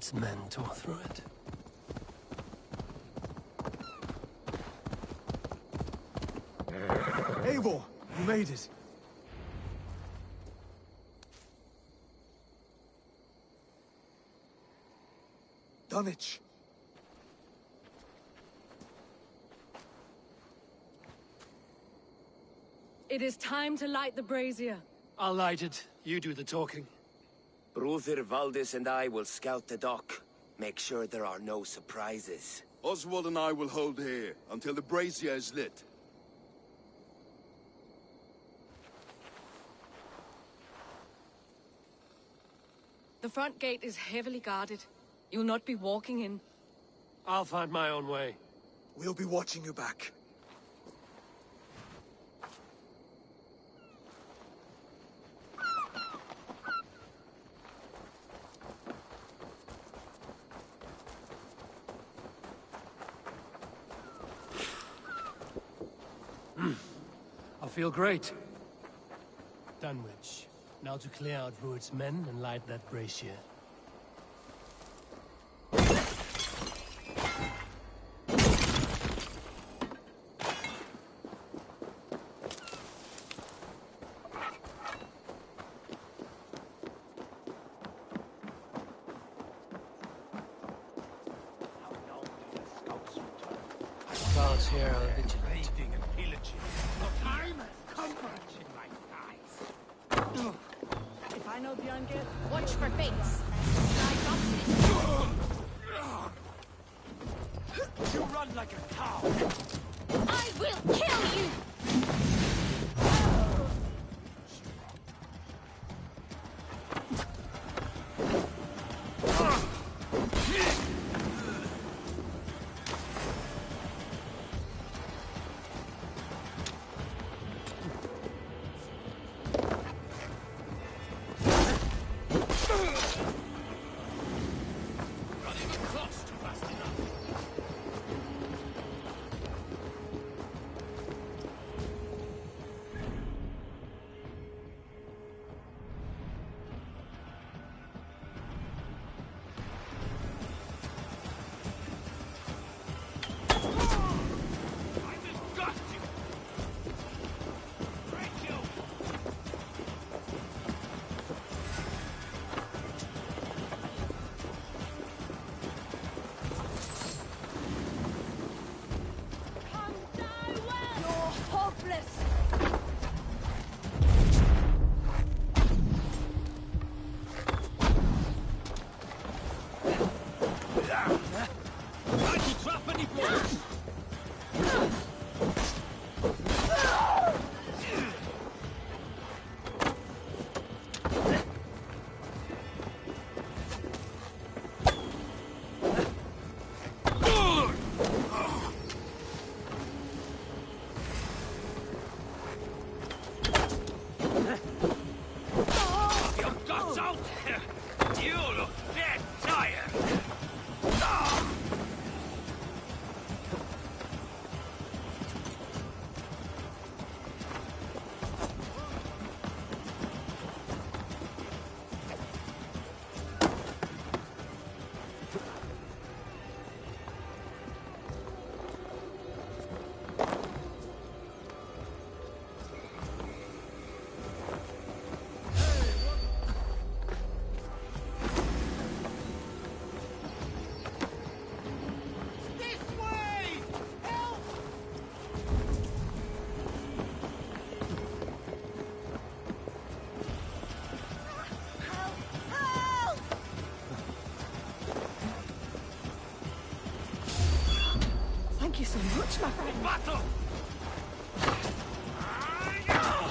its men tore through it. Eivor, you made it. Dunwich. It is time to light the brazier. I'll light it. You do the talking. Brother Valdis and I will scout the dock. Make sure there are no surprises. Oswald and I will hold here until the brazier is lit. The front gate is heavily guarded. You'll not be walking in. I'll find my own way. We'll be watching you back. I feel great. Dunwich. Now to clear out Rued's men and light that brazier. Guards here are vigilant. If I know Bjorn get... Watch for fates. You run like a cow! I will kill you! Thank you so much, my friend. Battle! Hang on.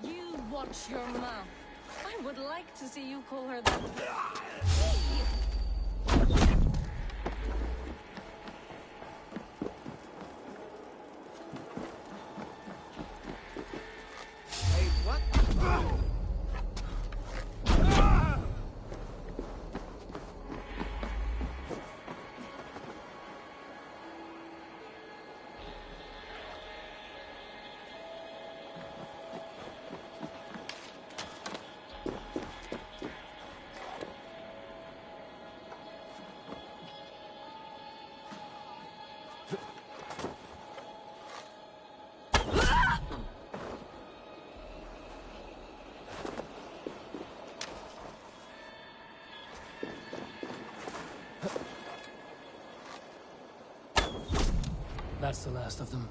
You watch your mouth. I would like to see you call her that. Hey! That's the last of them.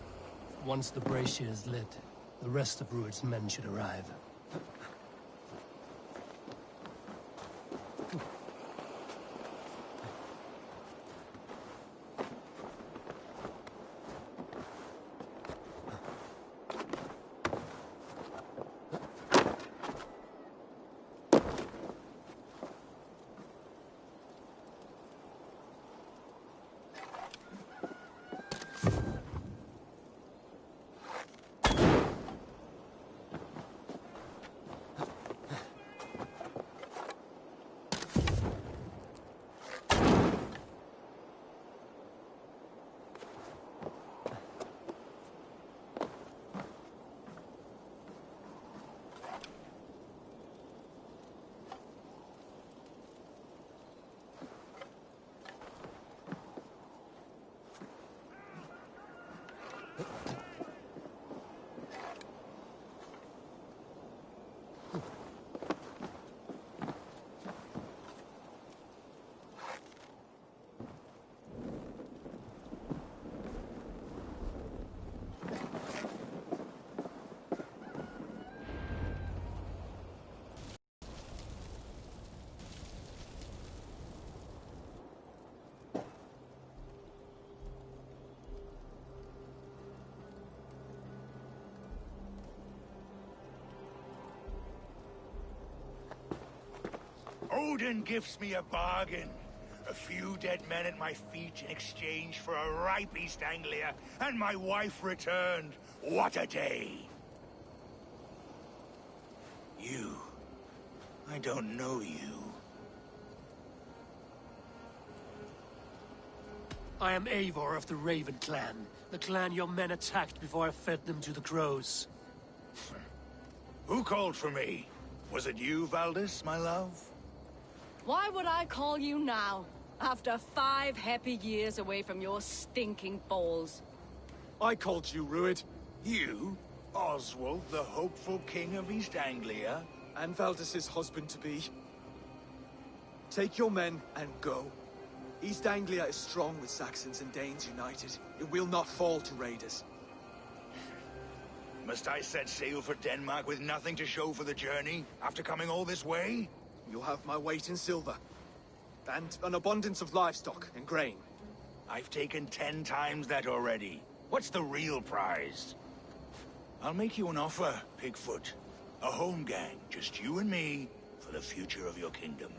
Once the brazier is lit, the rest of Rued's men should arrive. Odin gives me a bargain. A few dead men at my feet in exchange for a ripe East Anglia, and my wife returned. What a day! You. I don't know you. I am Eivor of the Raven clan, the clan your men attacked before I fed them to the crows. Who called for me? Was it you, Valdis, my love? Why would I call you now, after 5 happy years away from your stinking balls? I called you, Rued. You? Oswald, the hopeful king of East Anglia? And Valdis's husband-to-be. Take your men and go. East Anglia is strong with Saxons and Danes united. It will not fall to raiders. Must I set sail for Denmark with nothing to show for the journey, after coming all this way? You'll have my weight in silver. And an abundance of livestock and grain. I've taken 10 times that already. What's the real prize? I'll make you an offer, Pigfoot. A home gang, just you and me, for the future of your kingdom.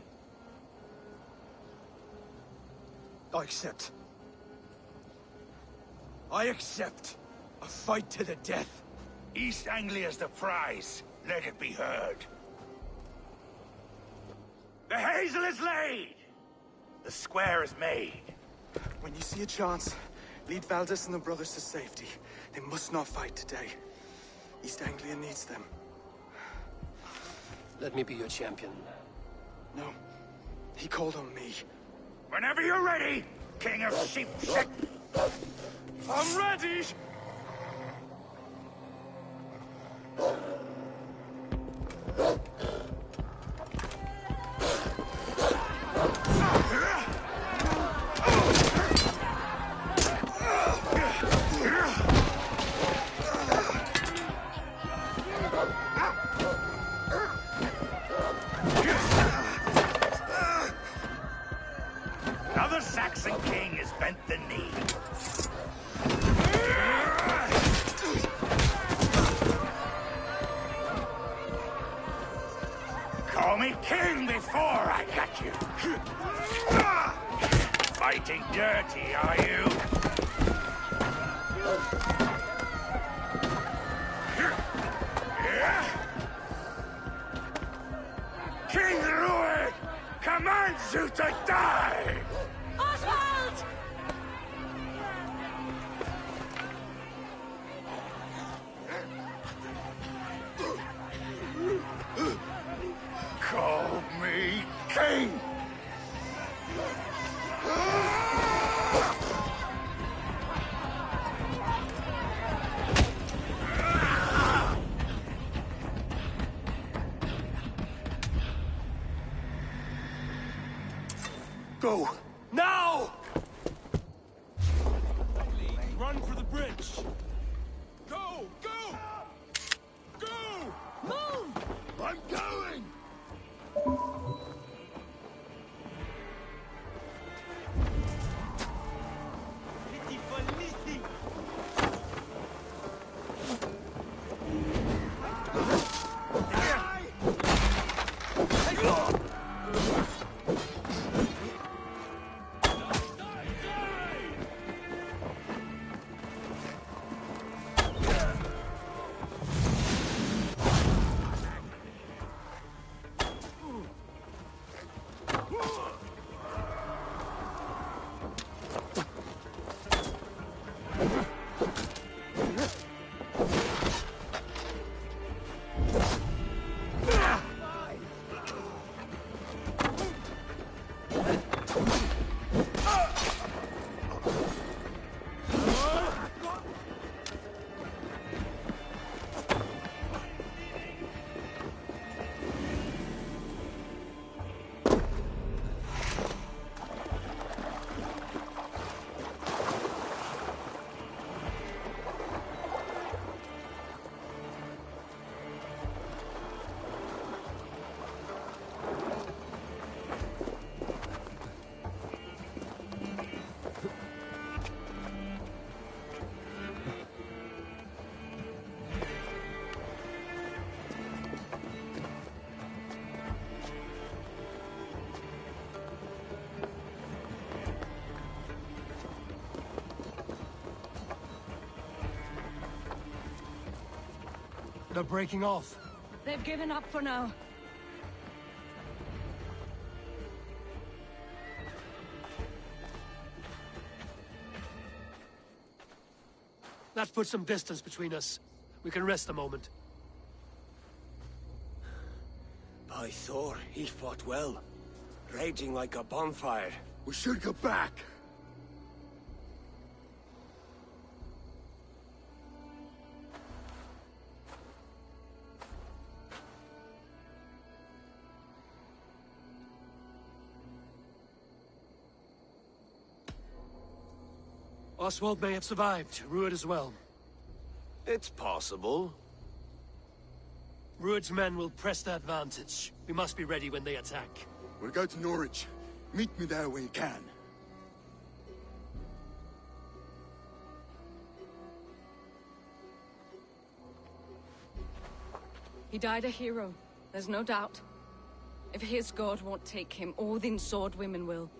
I accept. I accept. A fight to the death. East Anglia's the prize. Let it be heard. The hazel is laid! The square is made. When you see a chance, lead Valdis and the brothers to safety. They must not fight today. East Anglia needs them. Let me be your champion. No. He called on me. Whenever you're ready, King of Sheep. I'm ready! Another Saxon king has bent the knee. king before I got you. Fighting dirty, are you? King Louis commands you to die! Oswald! Call me king! Go! Now! Run for the bridge! Go! Go! Go! Move! I'm going! They're breaking off. They've given up for now. That puts some distance between us. We can rest a moment. By Thor, he fought well. Raging like a bonfire. We should go back. Oswald may have survived. Rued as well. It's possible. Rued's men will press the advantage. We must be ready when they attack. We'll go to Norwich. Meet me there when you can. He died a hero, there's no doubt. If his god won't take him, Odin's sword women will.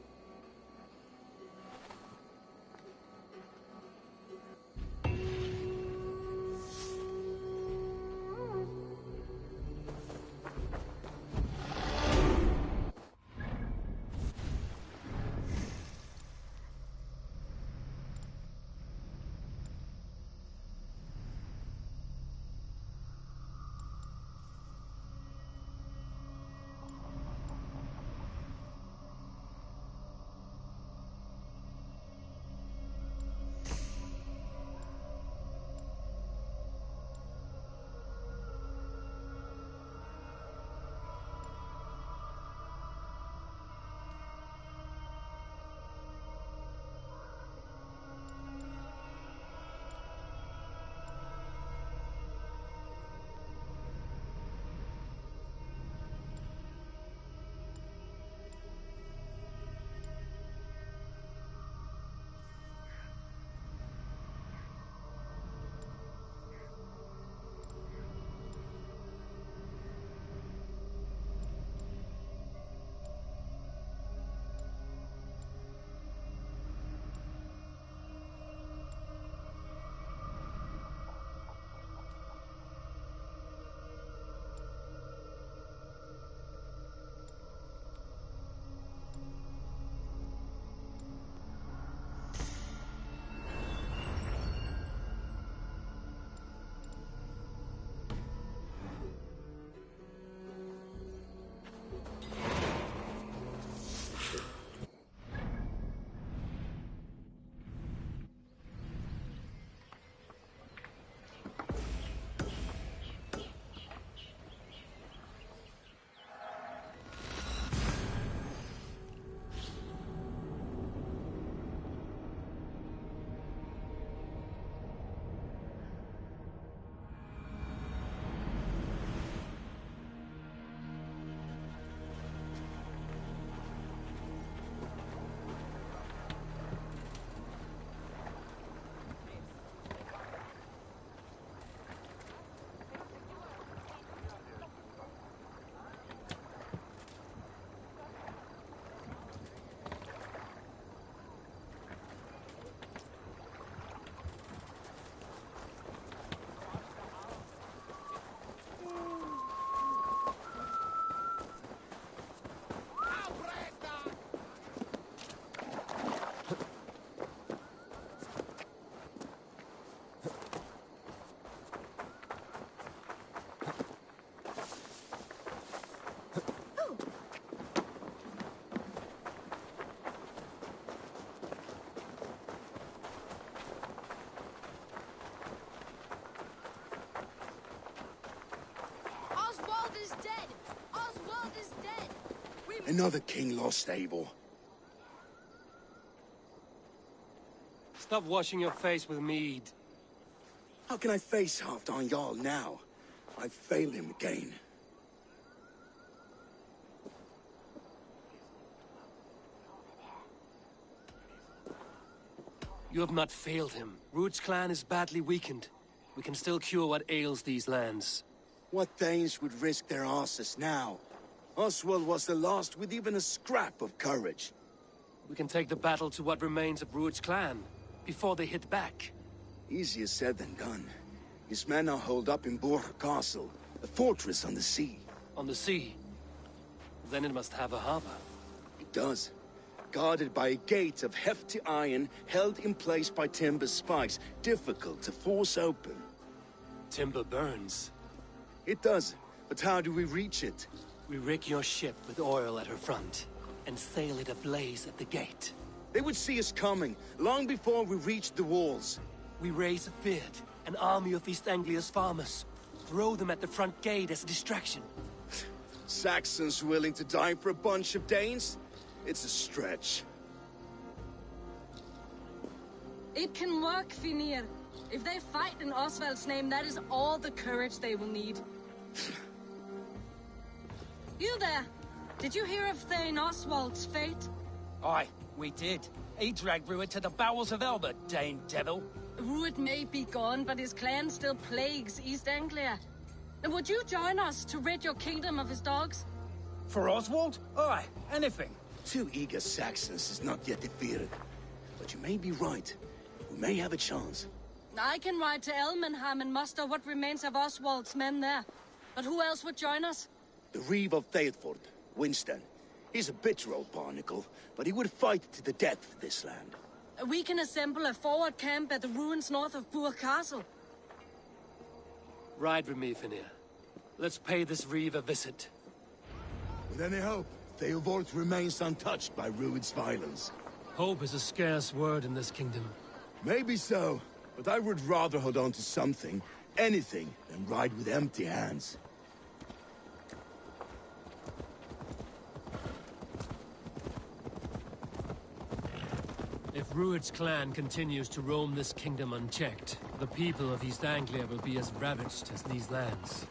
is dead. Another king lost, Eivor. Stop washing your face with mead. How can I face Halfdan Jarl now? I've failed him again. You have not failed him. Ruud's clan is badly weakened. We can still cure what ails these lands. What Danes would risk their asses now? Oswald was the last with even a scrap of courage. We can take the battle to what remains of Ruud's clan, before they hit back. Easier said than done. His men are holed up in Borg Castle, a fortress on the sea. On the sea? Then it must have a harbor. It does. Guarded by a gate of hefty iron, held in place by timber spikes, difficult to force open. Timber burns. It does, but how do we reach it? We rig your ship with oil at her front, and sail it ablaze at the gate. They would see us coming, long before we reached the walls. We raise a beard, an army of East Anglia's farmers. Throw them at the front gate as a distraction. Saxons willing to die for a bunch of Danes? It's a stretch. It can work, Finir. If they fight in Oswald's name, that is all the courage they will need. You there! Did you hear of Thane Oswald's fate? Aye, we did. He dragged Ruud to the bowels of Elba, Dane devil. Ruud may be gone, but his clan still plagues East Anglia. And would you join us to rid your kingdom of his dogs? For Oswald? Aye, anything. 2 eager Saxons is not yet defeated. But you may be right. We may have a chance. I can ride to Elmenham and muster what remains of Oswald's men there. But who else would join us? The Reeve of Thetford, Winston. He's a bitter old barnacle, but he would fight to the death for this land. We can assemble a forward camp at the ruins north of Burg Castle. Ride with me, Finir. Let's pay this Reeve a visit. With any hope, Theodort remains untouched by Ruud's violence. Hope is a scarce word in this kingdom. Maybe so, but I would rather hold on to something, anything, than ride with empty hands. If Ruud's clan continues to roam this kingdom unchecked, the people of East Anglia will be as ravaged as these lands.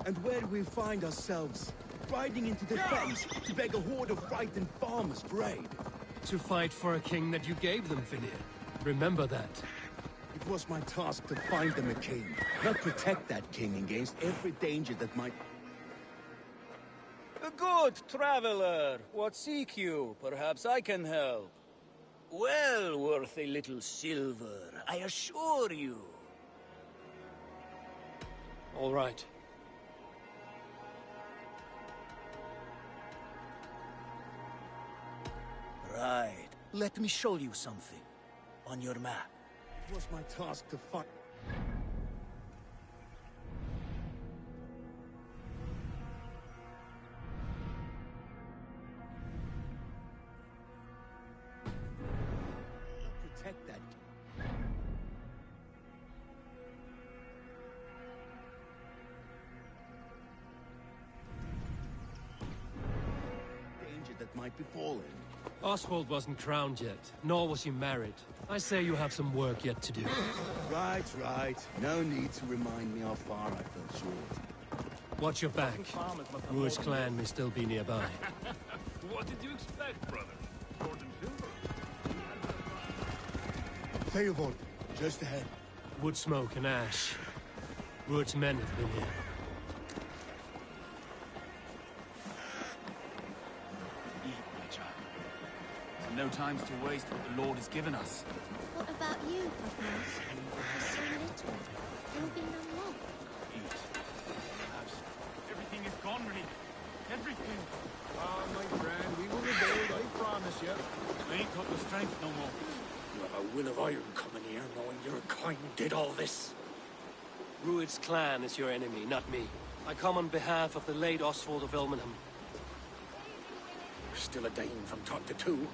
And where do we find ourselves? Riding into the fens to beg a horde of frightened farmers for aid. To fight for a king that you gave them, Finir. Remember that. It was my task to find them a king, not protect that king against every danger that might... A good traveler. What seek you? Perhaps I can help. Well worth a little silver, I assure you. All right. Right. Let me show you something. On your map. It was my task to find... protect that... danger that might befall him. Oswald wasn't crowned yet, nor was he married. I say you have some work yet to do. Right. No need to remind me how far I fell short. Watch your back. Ruud's clan may still be nearby. What did you expect, brother? Sword and silver? Theodort, just ahead. Wood smoke and ash. Ruud's men have been here. No times to waste what the Lord has given us. What about you, Papa? You're so little. There will be none left. Eat. Perhaps. Everything is gone, Reeve. Everything. Ah, my friend, we will rebuild, I promise you. I ain't got the strength no more. You have a will of iron coming here, knowing your kind did all this. Ruud's clan is your enemy, not me. I come on behalf of the late Oswald of Elmenham. You're still a Dane from Tot to Two.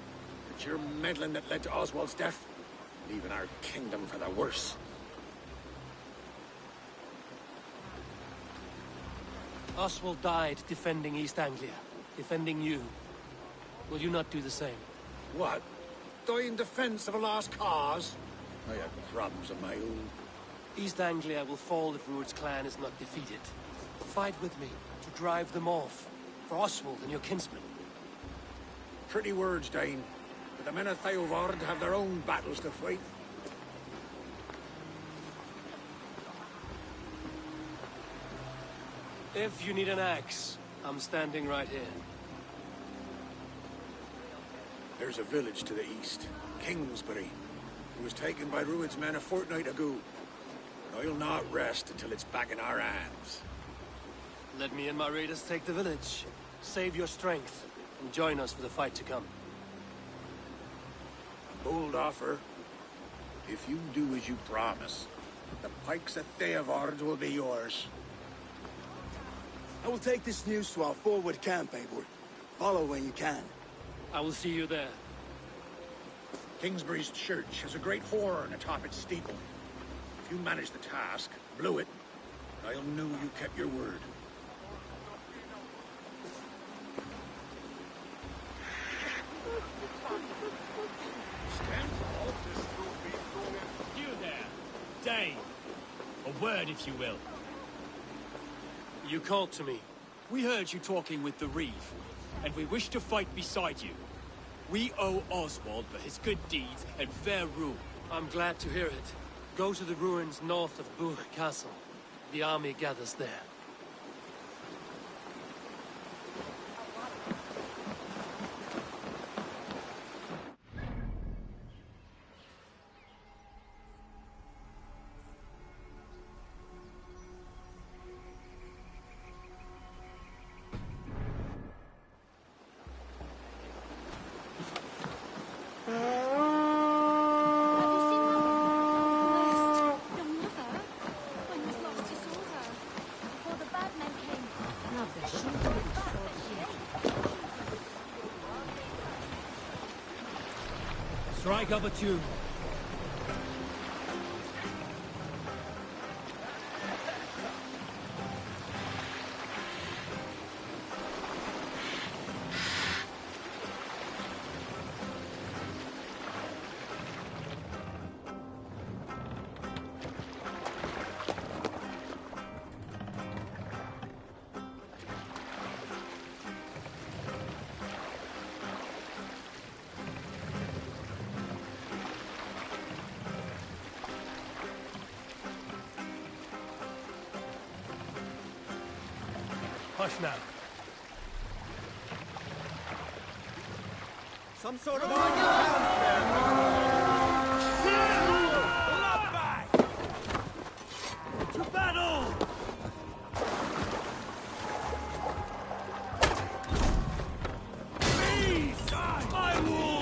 It's your meddling that led to Oswald's death, leaving our kingdom for the worse. Oswald died defending East Anglia. defending you. Will you not do the same? What? Die in defense of a lost cause? I had problems of my own. East Anglia will fall if Rued's clan is not defeated. Fight with me to drive them off. For Oswald and your kinsmen. Pretty words, Dane. But the men of Theovard have their own battles to fight. If you need an axe, I'm standing right here. There's a village to the east, Kingsbury. It was taken by Rued's men a fortnight ago. And I'll not rest until it's back in our hands. Let me and my raiders take the village. Save your strength, and join us for the fight to come. A bold offer. If you do as you promise, the pikes at Theovard will be yours. I will take this news to our forward camp, Eivor. Follow when you can. I will see you there. Kingsbury's church has a great horn atop its steeple. If you manage the task, blew it, I'll know you kept your word. You there, Dane. A word, if you will. You called to me. We heard you talking with the Reeve, and we wish to fight beside you. We owe Oswald for his good deeds and fair rule. I'm glad to hear it. Go to the ruins north of Buch Castle. The army gathers there. Strike up a tune. Hush now. Some sort of To battle! Please! I will!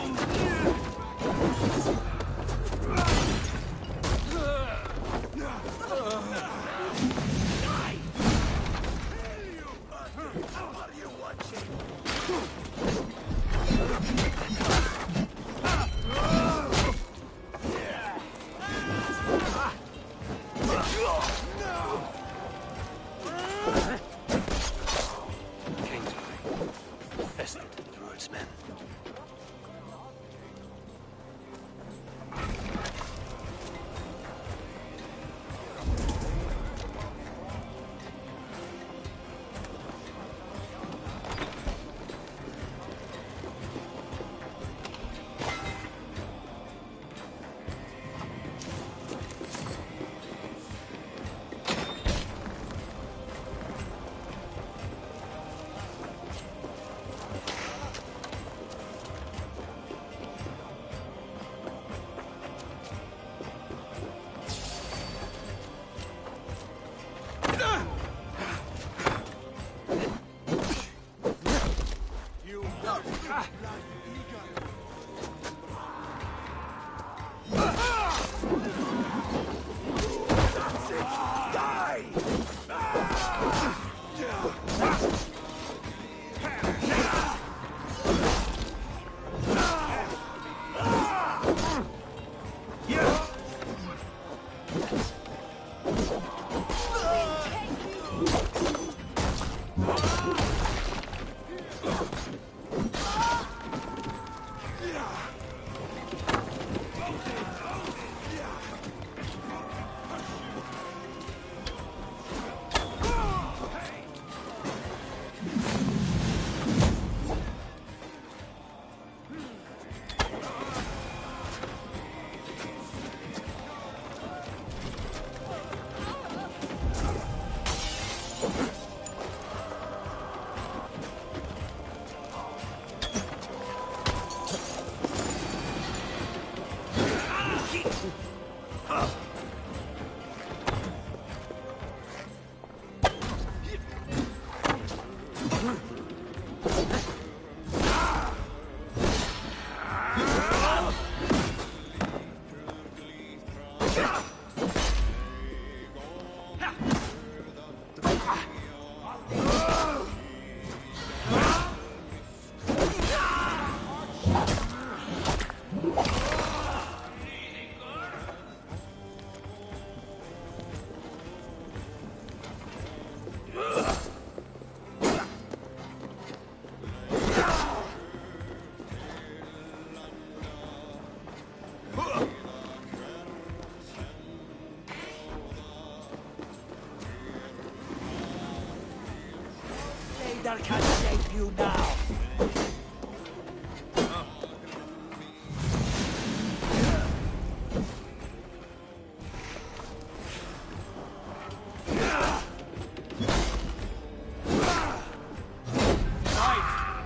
neither can save you now.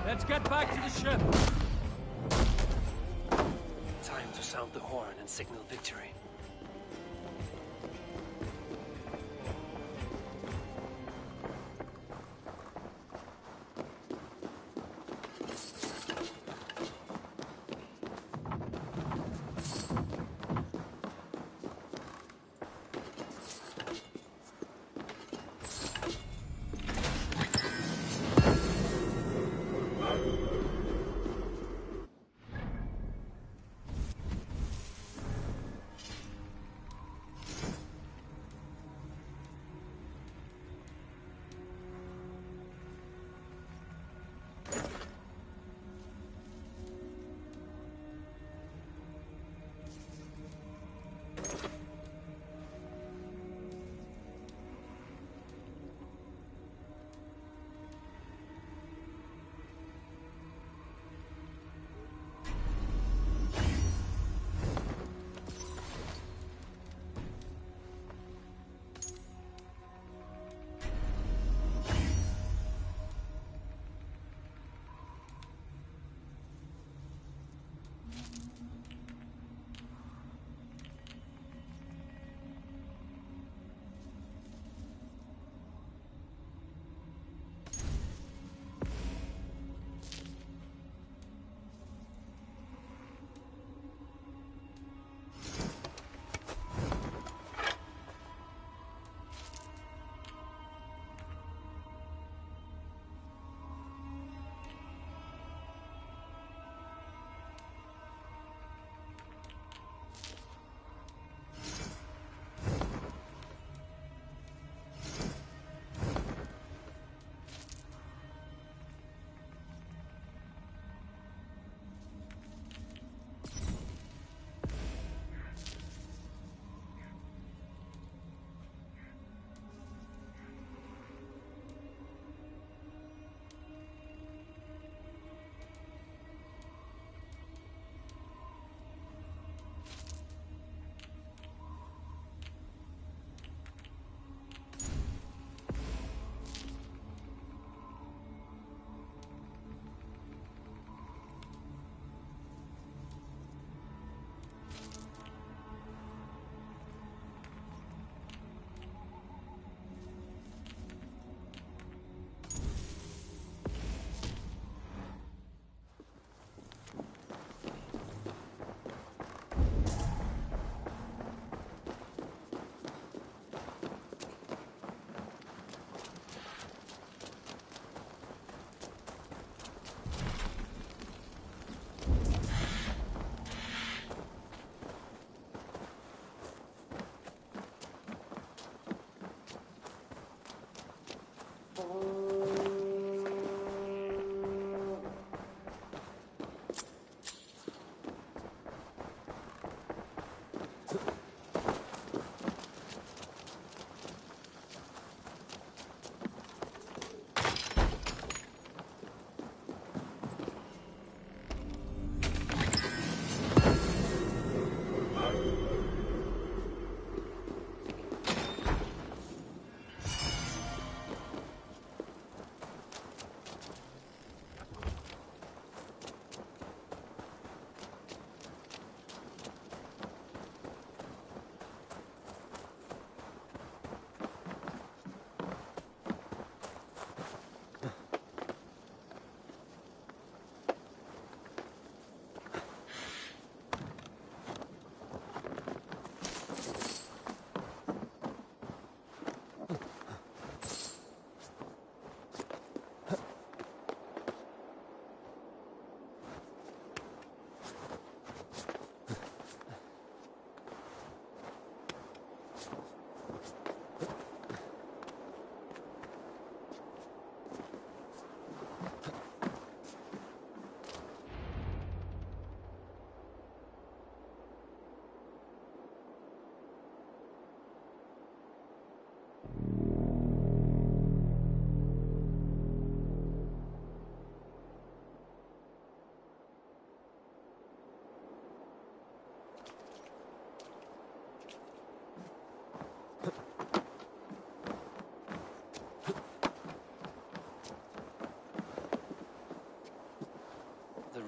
Let's get back to the ship! Time to sound the horn and signal victory.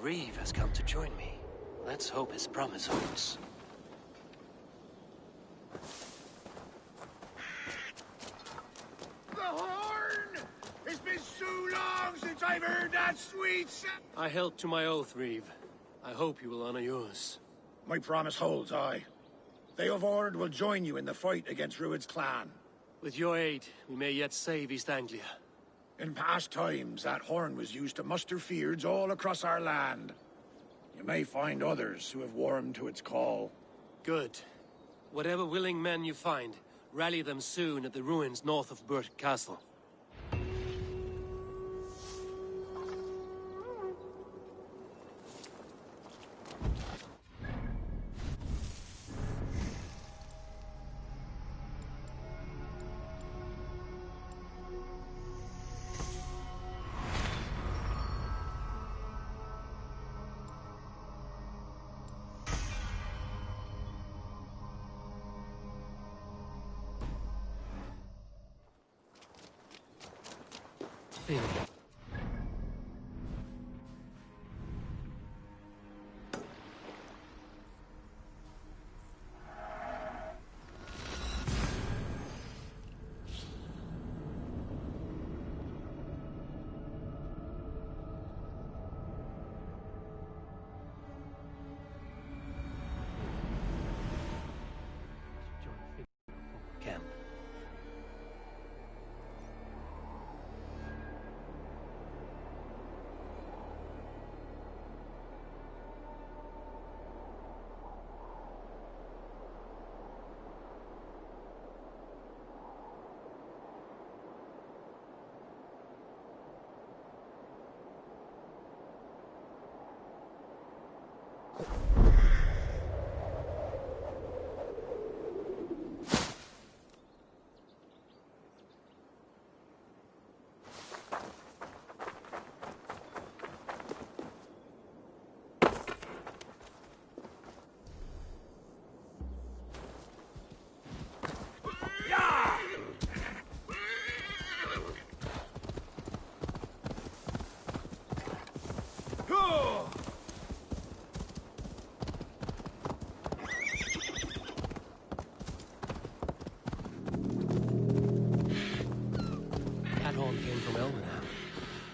Reeve has come to join me. Let's hope his promise holds. The horn! It's been so long since I've heard that sweet sound. I held to my oath, Reeve. I hope you will honor yours. My promise holds, aye. They of Ord will join you in the fight against Rued's clan. With your aid, we may yet save East Anglia. In past times, that horn was used to muster fyrds all across our land. You may find others who have warmed to its call. Good. Whatever willing men you find, rally them soon at the ruins north of Burt Castle. In. Camp.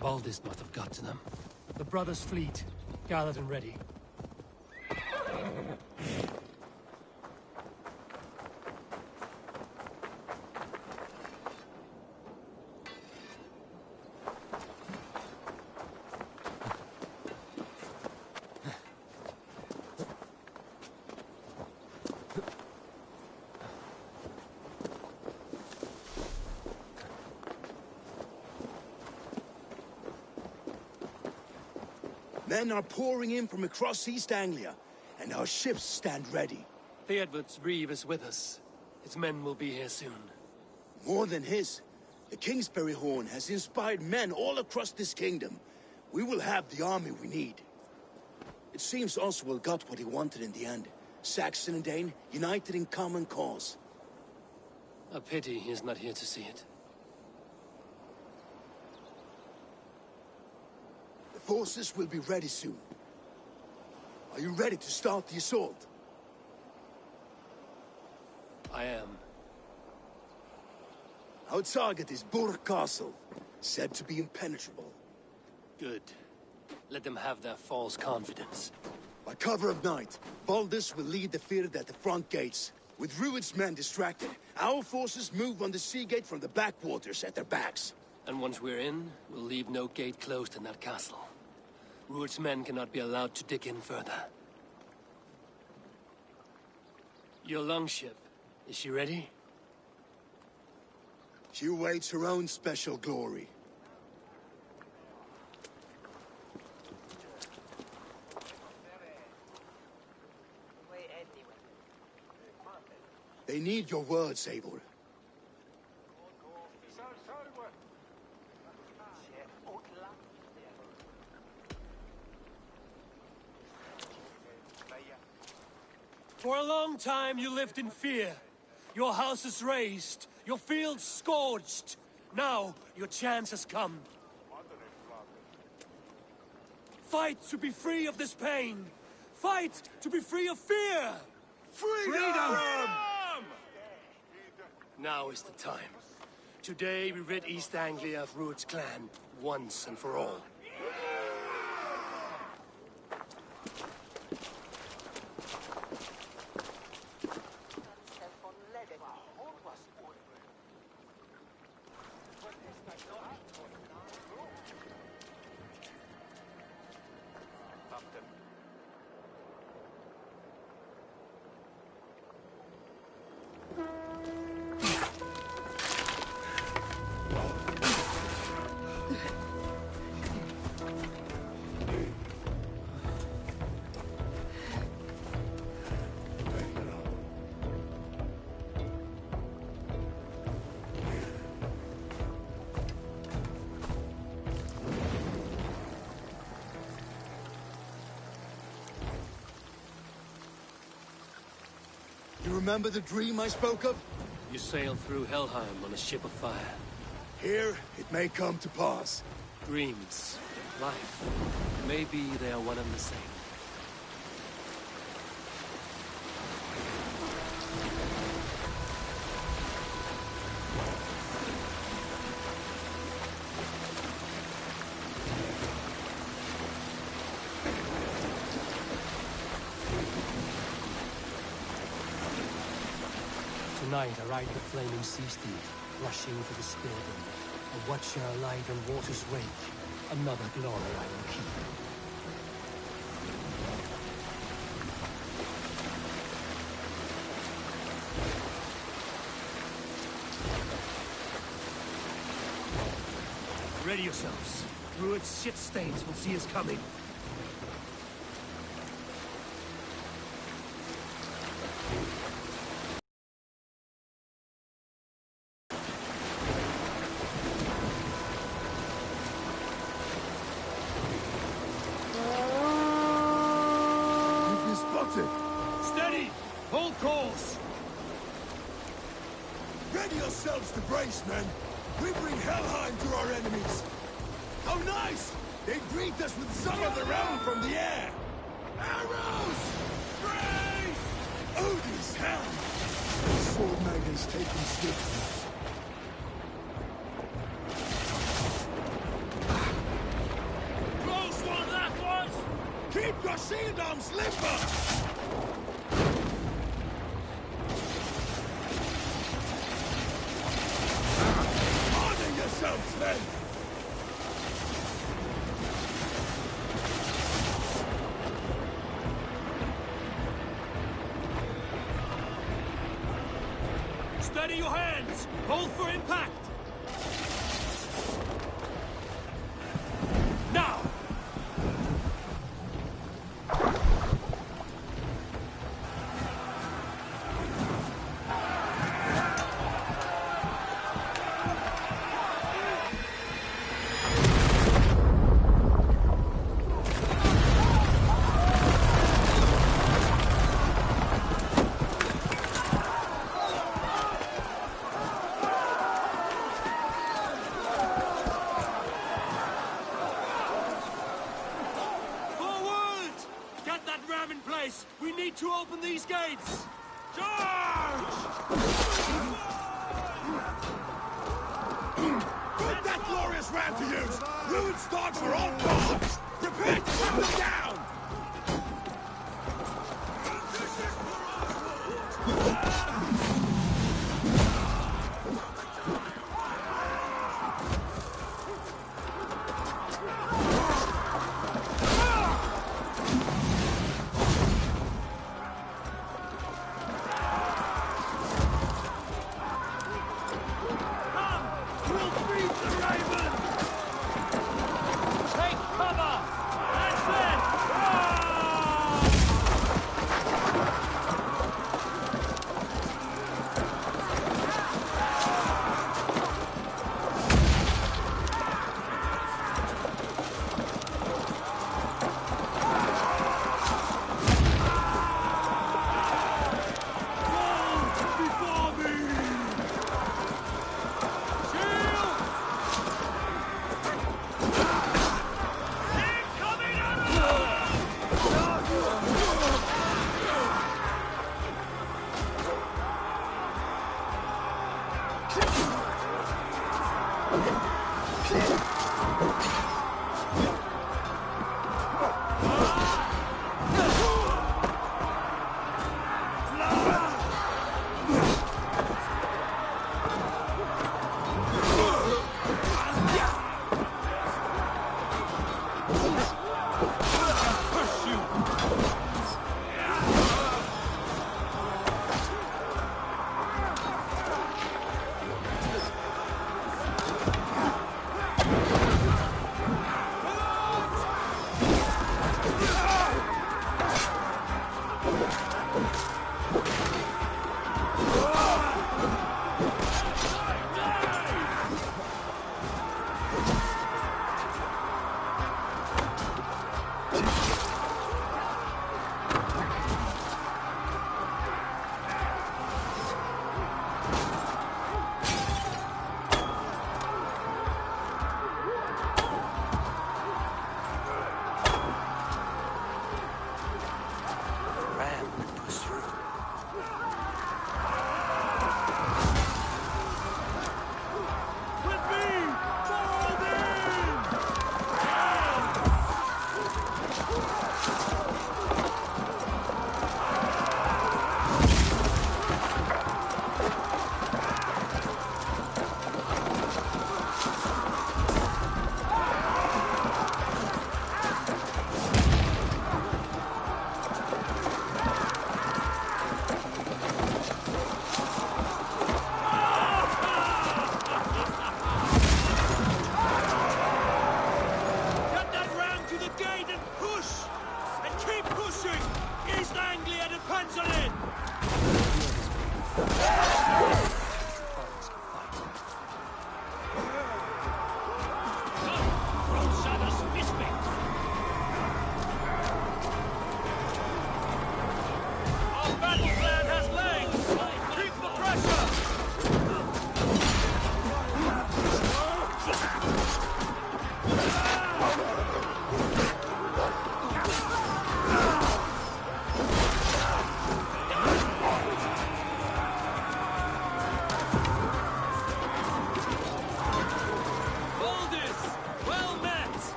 Baldist must have got to them. The brothers' fleet, gathered and ready. Men are pouring in from across East Anglia, and our ships stand ready. Theodward's Reeve is with us. His men will be here soon. More than his. The Kingsbury Horn has inspired men all across this kingdom. We will have the army we need. It seems Oswald got what he wanted in the end. Saxon and Dane, united in common cause. A pity he's not here to see it. The forces will be ready soon. Are you ready to start the assault? I am. Our target is Burt Castle, said to be impenetrable. Good. Let them have their false confidence. By cover of night, Baldus will lead the fyrd at the front gates. With Rued's men distracted, our forces move on the sea gate from the backwaters at their backs. And once we're in, we'll leave no gate closed in that castle. Rued's men cannot be allowed to dig in further. Your longship, is she ready? She awaits her own special glory. They need your words, Eivor. For a long time you lived in fear. Your houses razed, your fields scorched. Now your chance has come. Fight to be free of this pain! Fight to be free of fear! Freedom! Now is the time. Today we rid East Anglia of Rued's clan, once and for all. You remember the dream I spoke of? You sailed through Helheim on a ship of fire. Here, it may come to pass. Dreams, life, maybe they are one and the same. Tonight I ride the flaming sea steed, rushing for the Spilgrim. A watcher alight on water's wake, another glory I will keep. Ready yourselves. Rued's shit stains will see us coming. Steady! Hold course! Ready yourselves to brace, men! We bring Helheim to our enemies! How nice! They greet us with some of the realm from the air! Arrows! Brace! Odin's hand! The sword maggers taken swiftly. Close one, that was! Keep your shield arms limber! Harden yourselves, men! Steady your hands! Hold for impact! Now! In place! We need to open these gates! Charge! Put that glorious ram to use! Rude starts for all parts! Prepare to shut them down! Take cover! That's it!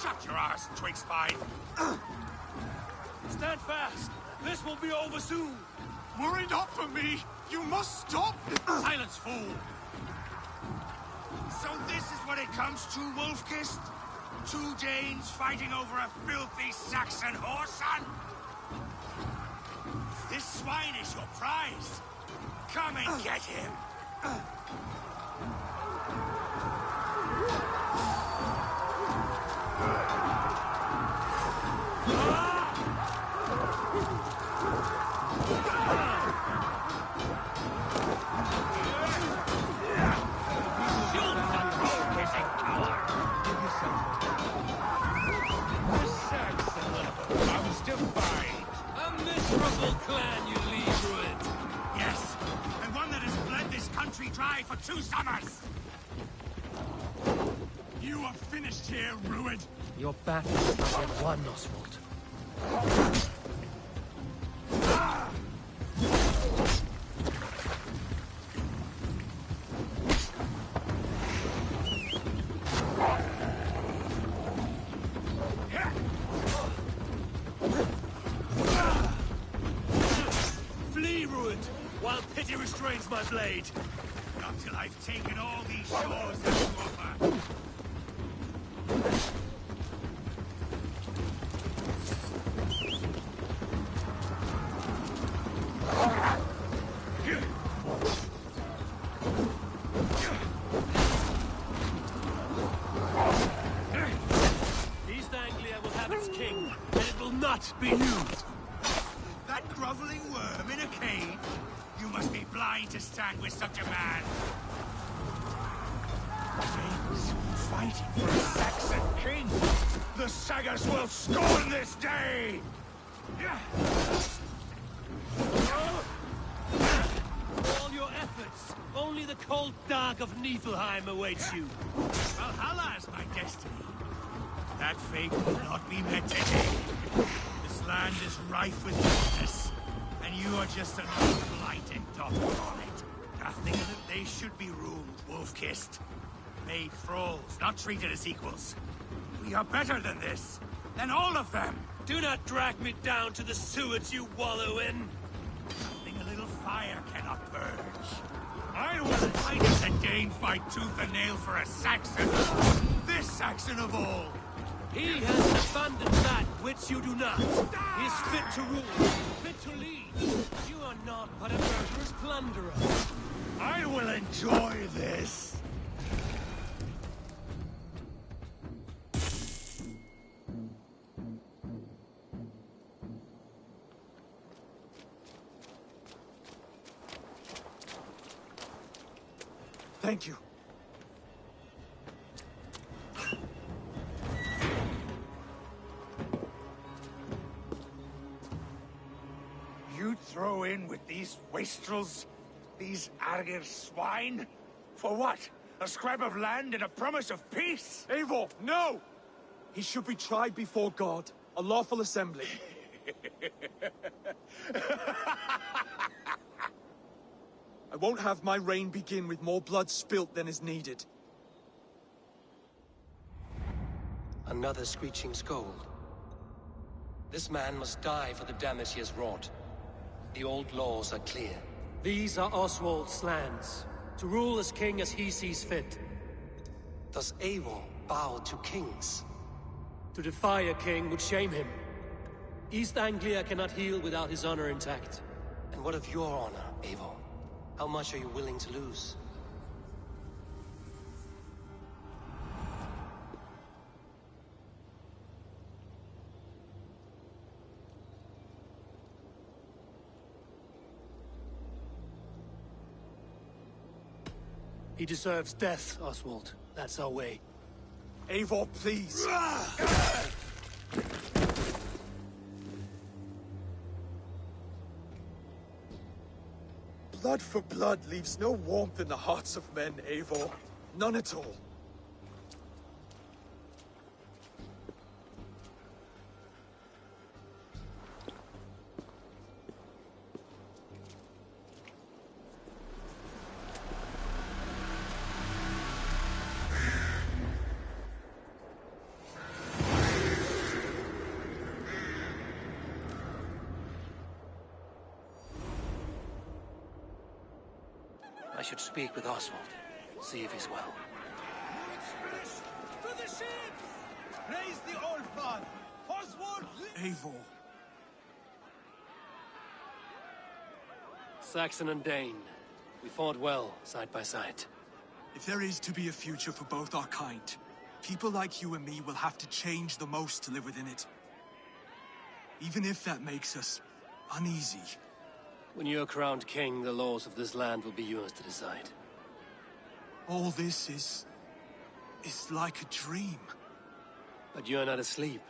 Shut your ass, twig spine! Stand fast! This will be over soon! Worry not for me! You must stop! Silence, fool! So this is what it comes to, Wolfkist? Two Danes fighting over a filthy Saxon whoreson? This swine is your prize! Come and get him! me dry for 2 summers! You are finished here, Rued. Your battle is not yet won, Oswald. Flee, Rued, while pity restrains my blade. Not till I've taken all these shores that you offer. East Anglia will have its king, and it will not be you. That groveling worm in a cave? You must be blind to stand with such a man. Kings fighting for a Saxon king. The Sagas will scorn this day! All your efforts, only the cold dark of Niflheim awaits you. Valhalla is my destiny. That fate will not be met today. This land is rife with darkness, and you are just another blighted dot on it. Nothing that they should be ruled, wolf-kissed. Made thralls, not treated as equals. We are better than this, than all of them. Do not drag me down to the sewers you wallow in. Nothing a little fire cannot purge. I will fight as a Dane fight tooth and nail for a Saxon. This Saxon of all. He has abandoned that which you do not. He is fit to rule, fit to lead. You are not but a murderous plunderer. I will enjoy this. Thank you. You throw in with these wastrels? These Argir swine? For what? A scrap of land and a promise of peace? Eivor, no! He should be tried before God, a lawful assembly. I won't have my reign begin with more blood spilt than is needed. Another screeching scold. This man must die for the damage he has wrought. The old laws are clear. These are Oswald's lands, to rule as king as he sees fit. Does Eivor bow to kings? To defy a king would shame him. East Anglia cannot heal without his honor intact. And what of your honor, Eivor? How much are you willing to lose? He deserves death, Oswald. That's our way. Eivor, please. Blood for blood leaves no warmth in the hearts of men, Eivor. None at all. I should speak with Oswald. See if he's well. To the ships! Praise the old father! Oswald! Eivor. Saxon and Dane. We fought well, side by side. If there is to be a future for both our kind, people like you and me will have to change the most to live within it. Even if that makes us uneasy. When you're crowned king, the laws of this land will be yours to decide. All this is like a dream. But you're not asleep.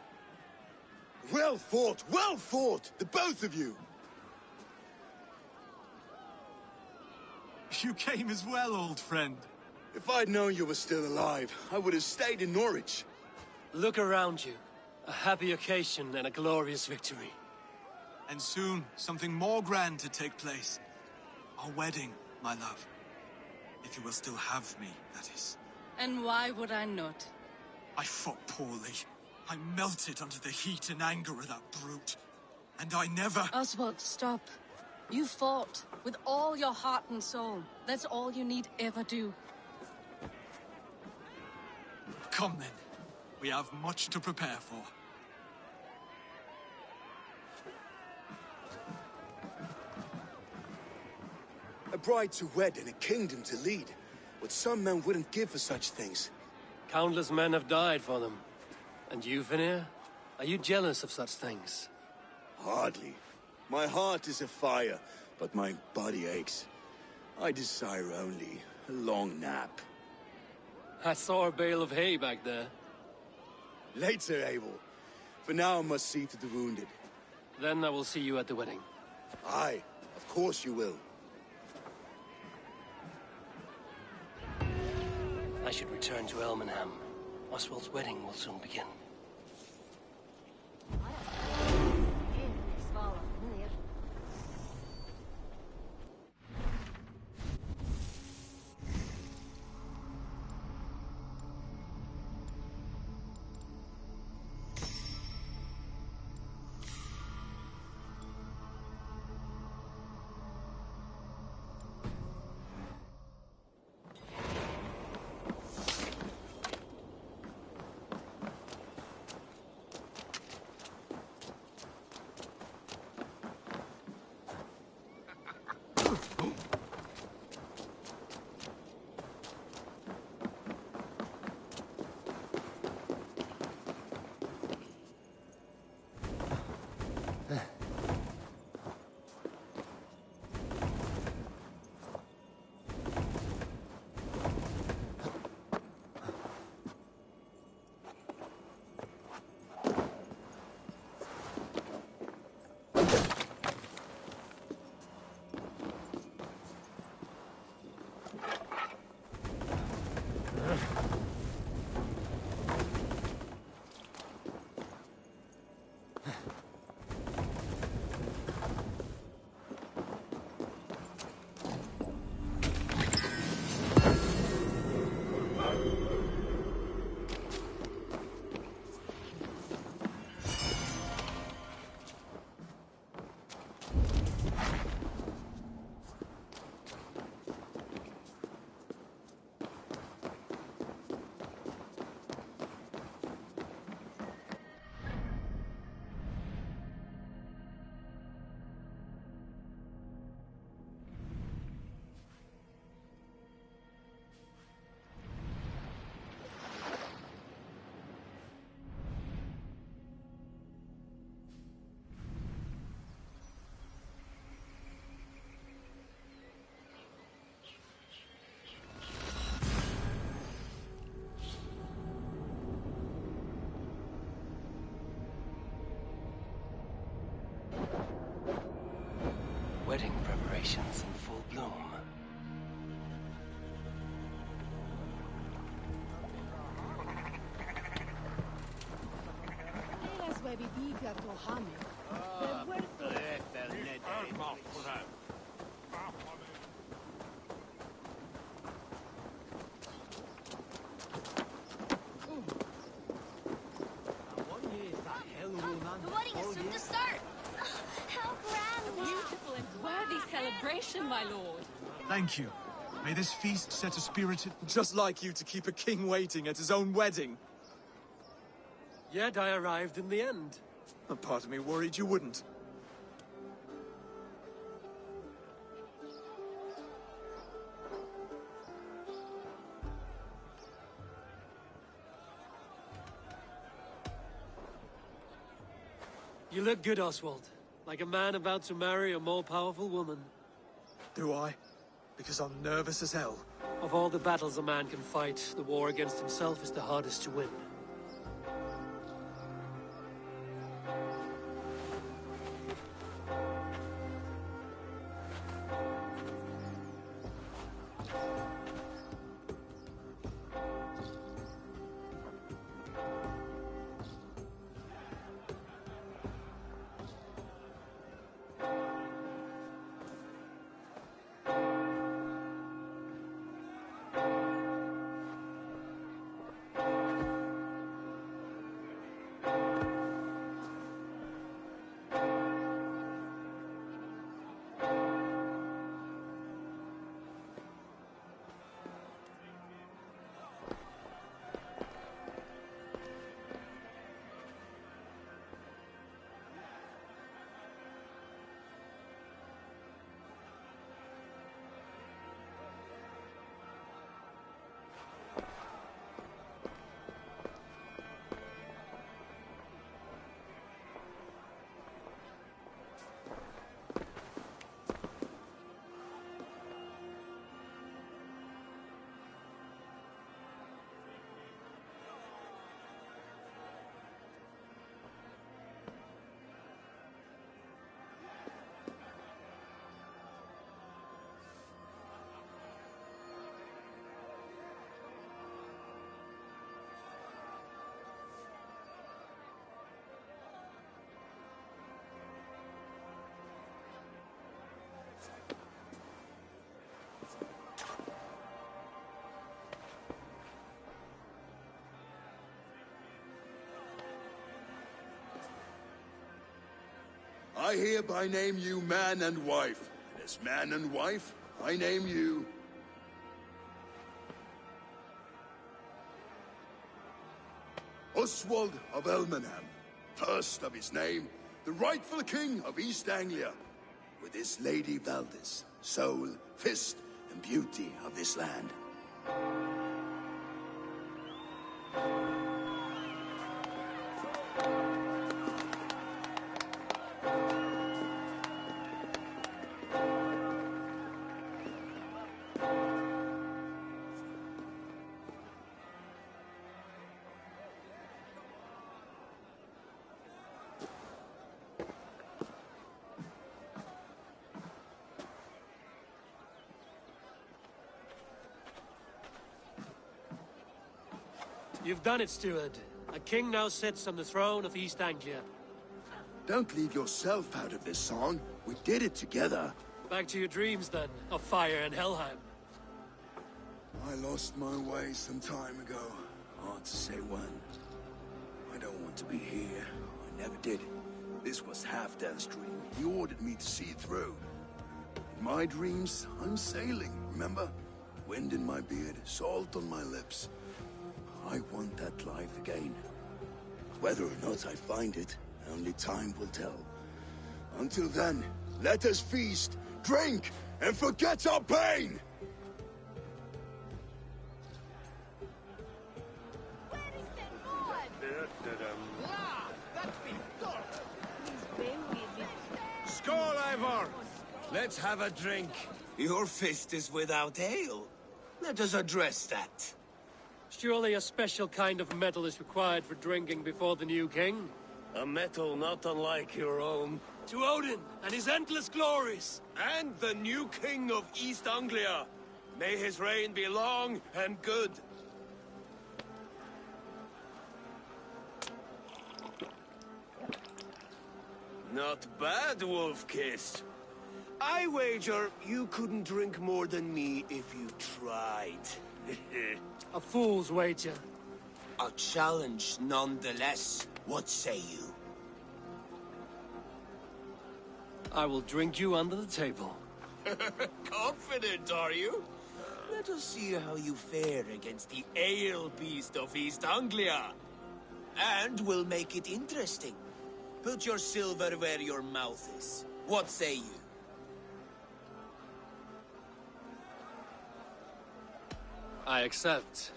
Well fought, the both of you! You came as well, old friend. If I'd known you were still alive, I would have stayed in Norwich. Look around you. A happy occasion and a glorious victory. And soon, something more grand to take place. Our wedding, my love. If you will still have me, that is. And why would I not? I fought poorly. I melted under the heat and anger of that brute. And I never... Oswald, stop. You fought with all your heart and soul. That's all you need ever do. Come then. We have much to prepare for. A bride to wed and a kingdom to lead. What some men wouldn't give for such things. Countless men have died for them. And you, Vanir? Are you jealous of such things? Hardly. My heart is afire, but my body aches. I desire only a long nap. I saw a bale of hay back there. Later, Abel. For now, I must see to the wounded. Then I will see you at the wedding. Aye, of course you will. I should return to Elmenham. Oswald's wedding will soon begin. Wedding preparations in full bloom. The wedding is soon to start. How grand! Beautiful and worthy celebration, my lord. Thank you. May this feast set a spirited... Just like you to keep a king waiting at his own wedding. Yet I arrived in the end. A part of me worried you wouldn't. You look good, Oswald. Like a man about to marry a more powerful woman. Do I? Because I'm nervous as hell. Of all the battles a man can fight, the war against himself is the hardest to win. I hereby name you man and wife. And as man and wife, I name you... Oswald of Elmenham, first of his name, the rightful king of East Anglia, with his lady Valdis, soul, fist, and beauty of this land. You've done it, steward. A king now sits on the throne of East Anglia. Don't leave yourself out of this song. We did it together. Back to your dreams, then, of fire and Helheim. I lost my way some time ago. Hard to say when. I don't want to be here. I never did. This was Halfdan's dream. He ordered me to see it through. In my dreams, I'm sailing, remember? Wind in my beard, salt on my lips. I want that life again. Whether or not I find it, only time will tell. Until then, let us feast, drink, and forget our pain! Skål, Ivor! Let's have a drink. Your fist is without ale. Let us address that. Surely a special kind of metal is required for drinking before the new king? A metal not unlike your own. To Odin and his endless glories! And the new king of East Anglia. May his reign be long and good. Not bad, Wolf-Kiss. I wager you couldn't drink more than me if you tried. A fool's wager. A challenge nonetheless. What say you? I will drink you under the table. Confident, are you? Let us see how you fare against the ale beast of East Anglia. And we'll make it interesting. Put your silver where your mouth is. What say you? I accept.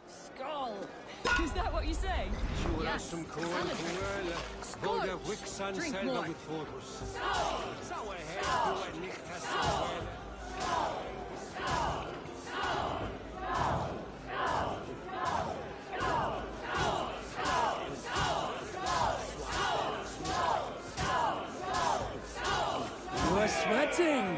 Skull! Is that what you say? Yes. Drink more. You are sweating!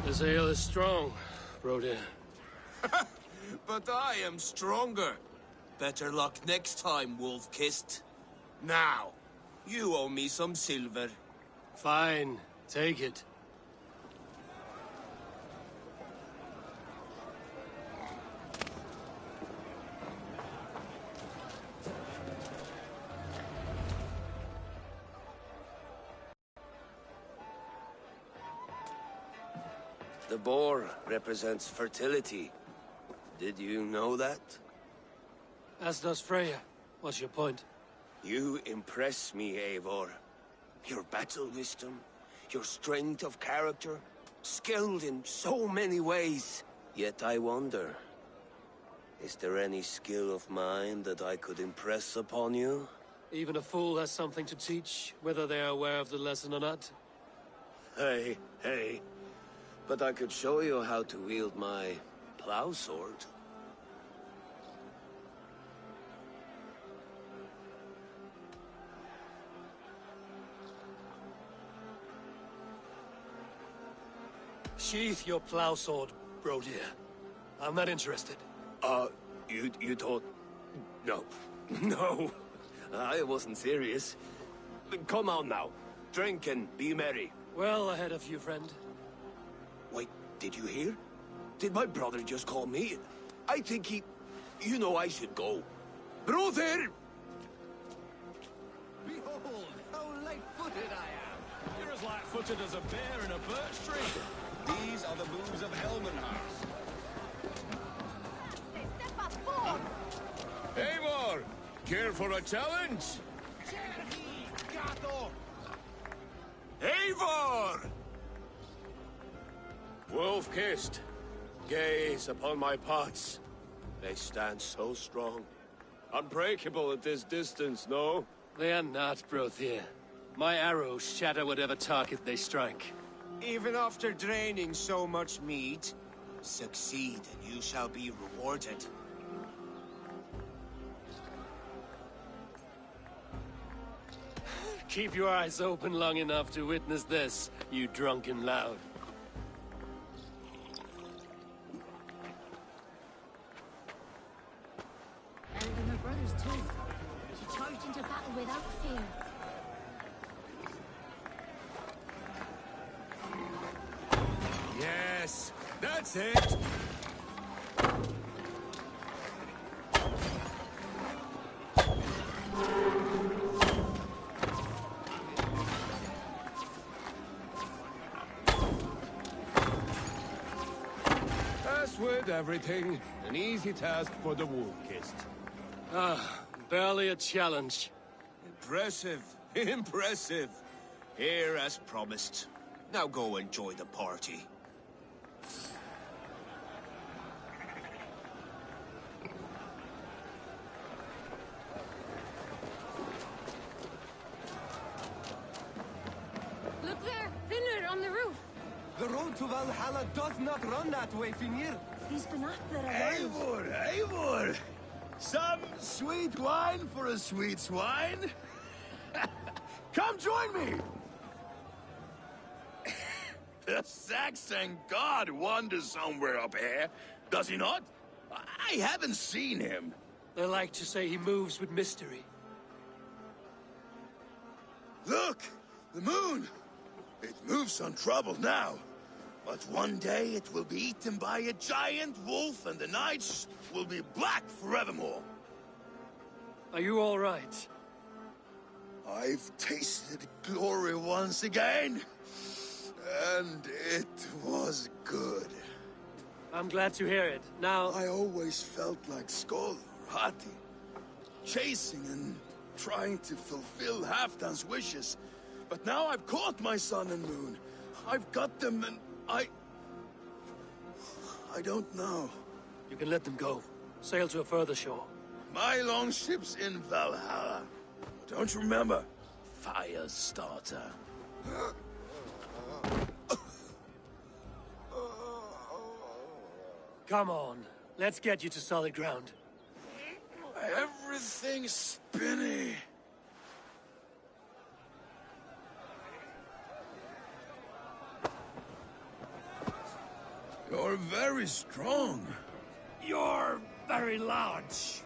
This ale is strong, Rodin. But I am stronger. Better luck next time, Wolf-Kissed. Now, you owe me some silver. Fine, take it. The boar represents fertility. Did you know that? As does Freya. What's your point? You impress me, Eivor. Your battle wisdom, your strength of character, skilled in so many ways. Yet I wonder, Is there any skill of mine that I could impress upon you? Even a fool has something to teach, whether they are aware of the lesson or not. Hey, but I could show you how to wield my plow sword. Sheath your plow sword, bro dear. I'm not interested. You thought... No. No. I wasn't serious. Come on now. Drink and be merry. Well ahead of you, friend. Wait, did you hear? Did my brother just call me? I think he... You know I should go. Brother! Behold, how light-footed I am. You're as light-footed as a bear in a birch tree. These are the moves of Elmenhart. Eivor! Care for a challenge? Eivor! Wolf-kissed. Gaze upon my pots. They stand so strong. Unbreakable at this distance, no? They are not, Brothier. My arrows shatter whatever target they strike. Even after draining so much meat, succeed and you shall be rewarded. Keep your eyes open long enough to witness this, you drunken loud. Better than her brothers too. She charged into battle without fear. Yes, that's it! As with everything, an easy task for the wolf-kissed. Barely a challenge. Impressive, impressive. Here as promised. Now go enjoy the party. Look there, Finner on the roof. The road to Valhalla does not run that way, Finir. These binocular eyes. Eivor, Eivor! Some sweet wine for a sweet swine? Come join me! The Saxon god wanders somewhere up here, does he not? I haven't seen him. They like to say he moves with mystery. Look! The moon! It moves untroubled now. But one day it will be eaten by a giant wolf and the nights will be black forevermore. Are you all right? I've tasted glory once again. And it was good. I'm glad to hear it. Now... I always felt like Skoll, Hati. Chasing and trying to fulfill Halfdan's wishes. But now I've caught my sun and moon. I've got them and I don't know. You can let them go. Sail to a further shore. My longship's in Valhalla. Don't you remember? Fire starter. Come on. Let's get you to solid ground. Everything's spinny. You're very strong. You're very large.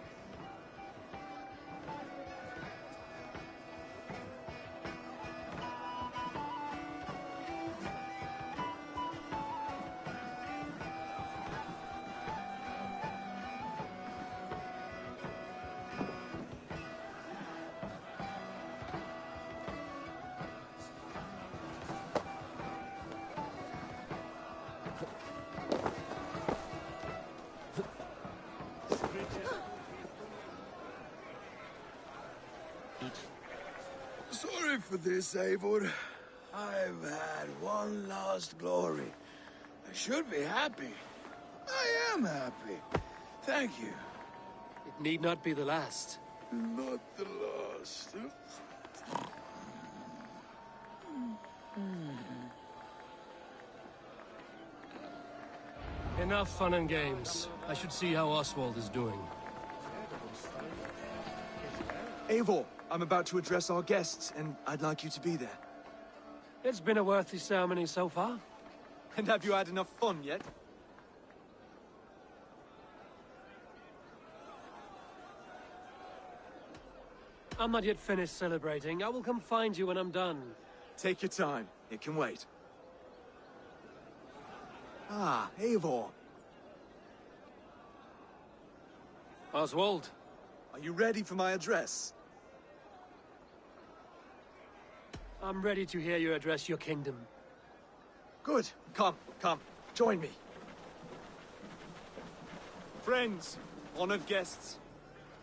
Sorry for this, Eivor. I've had one last glory. I should be happy. I am happy. Thank you. need not be the last. Not the last. Enough fun and games. I should see how Oswald is doing. Eivor, I'm about to address our guests, and I'd like you to be there. It's been a worthy ceremony so far. And have you had enough fun yet? I'm not yet finished celebrating. I will come find you when I'm done. Take your time. It can wait. Ah, Eivor. Oswald. Are you ready for my address? I'm ready to hear you address your kingdom. Good. Come. Join me. Friends, honored guests.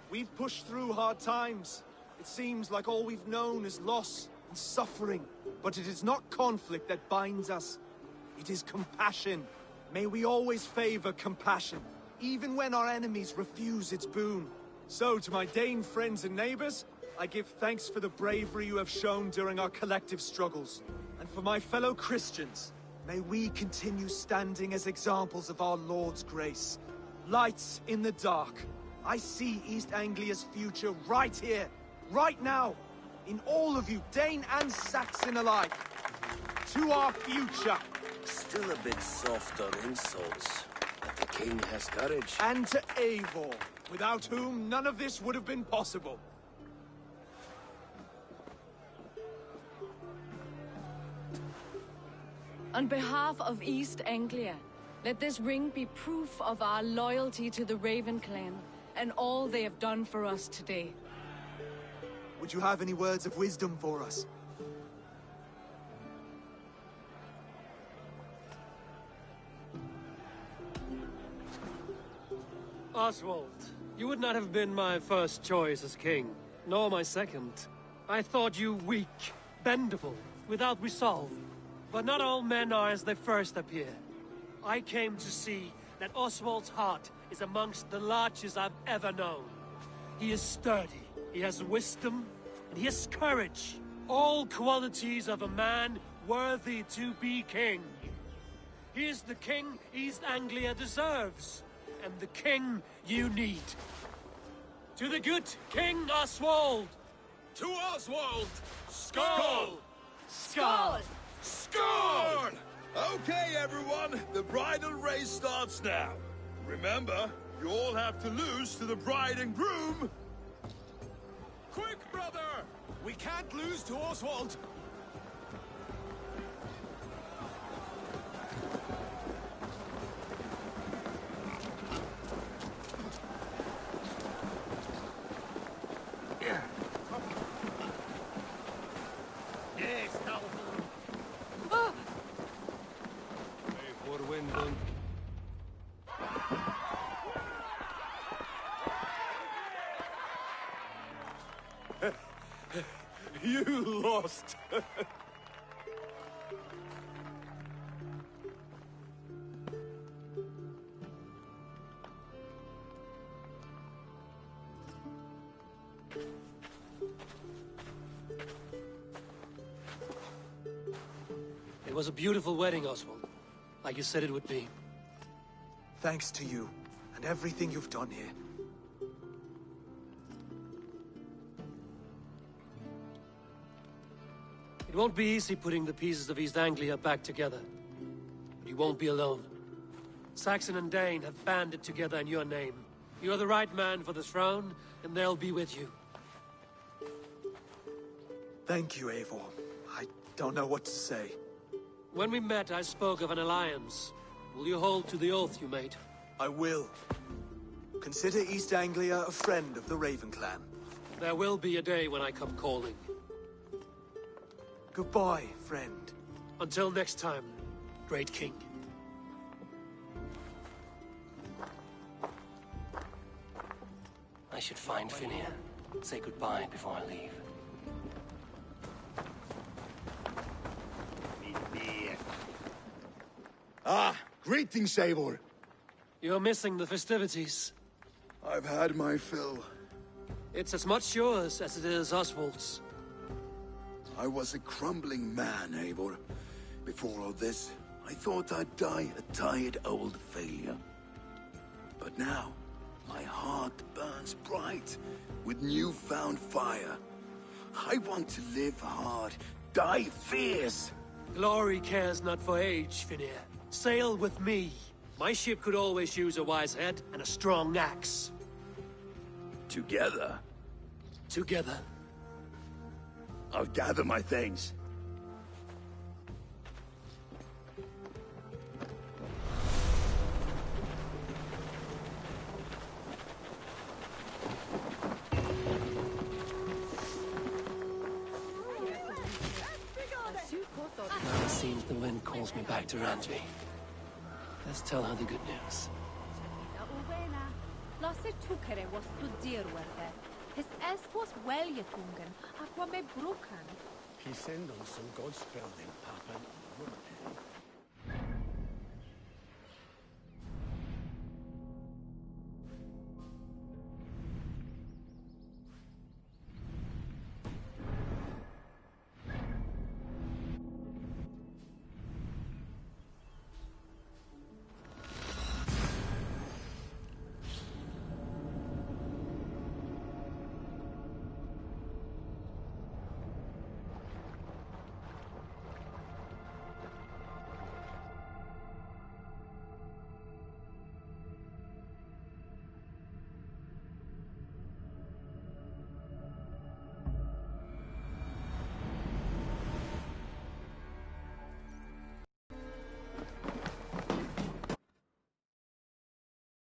We've pushed through hard times. It seems like all we've known is loss and suffering. But it is not conflict that binds us. It is compassion. May we always favor compassion, even when our enemies refuse its boon. So, to my Dane friends and neighbors, I give thanks for the bravery you have shown during our collective struggles. And for my fellow Christians, may we continue standing as examples of our Lord's grace. Lights in the dark. I see East Anglia's future right here, right now, in all of you, Dane and Saxon alike. To our future. Still a bit soft on insults, but the king has courage. And to Eivor, without whom none of this would have been possible. On behalf of East Anglia, let this ring be proof of our loyalty to the Raven clan and all they have done for us today. Would you have any words of wisdom for us? Oswald, you would not have been my first choice as king, nor my second. I thought you weak, bendable, without resolve. But not all men are as they first appear. I came to see that Oswald's heart is amongst the largest I've ever known. He is sturdy, he has wisdom, and he has courage. All qualities of a man worthy to be king. He is the king East Anglia deserves, and the king you need. To the good King Oswald! To Oswald! Skull! Skull! Skull! Okay, everyone, the bridal race starts now. Remember, you all have to lose to the bride and groom. Quick, brother! We can't lose to Oswald! You lost. It was a beautiful wedding, Oswald. Like you said it would be. Thanks to you, and everything you've done here. It won't be easy putting the pieces of East Anglia back together. But you won't be alone. Saxon and Dane have banded together in your name. You're the right man for the throne, and they'll be with you. Thank you, Eivor. I don't know what to say. When we met, I spoke of an alliance. Will you hold to the oath you made? I will. Consider East Anglia a friend of the Raven clan. There will be a day when I come calling. Goodbye, friend. Until next time, great king. I should find Finnea. Say goodbye before I leave. Ah, greetings, Eivor. You're missing the festivities. I've had my fill. It's as much yours as it is Oswald's. I was a crumbling man, Eivor. Before all this, I thought I'd die a tired old failure. But now, my heart burns bright with newfound fire. I want to live hard, die fierce. Glory cares not for age, Finir. Sail with me. My ship could always use a wise head and a strong axe. Together? Together. I'll gather my things. Now it seems the wind calls me back to Randvi. Let's tell her the good news. He send on some godspell then, Papa.